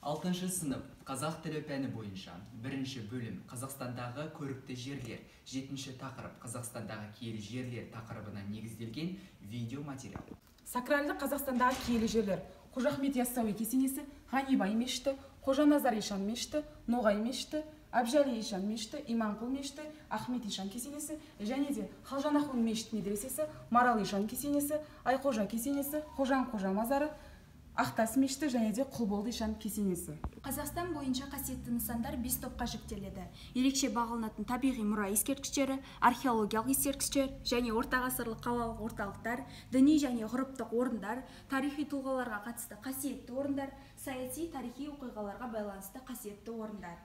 6 сынып қазақ тілі пәні бойынша 1 бөлім Қазақстандағы көрікті жерлер, 7 тақырып Қазақстандағы киелі жерлер тақырыбына негізделген видео материал. Сакральды Қазақстандағы киелі жерлер: Қожа Ахмет Яссауи кесенесі, Ғанибай мешіті, Қожа Назар Ишан мешіті, Ноғай мешіті, Әбжәли Ишан мешіті, Иманқұл мешіті, Ахмет Ишан кесенесі және де Қалжан Ахун мешіт медресесі, Марал Ишан кесенесі, Айқожа кесенесі, Қожан Қожа мазары, Ақтас мешіті және де Құлболды Ишан кесенесі. Қазақстан бойынша қасиетті нысандар 5 топқа жіктеледі. Ерекше бағаланатын табиғи мұра ескерткіштері, археологиялық ескерткіштер және орта ғасырлық қалалық орталықтар, діни және ғұрыптық орындар, тарихи тұлғаларға қатысты қасиетті орындар, саяси тарихи оқиғаларға байланысты қасиетті орындар.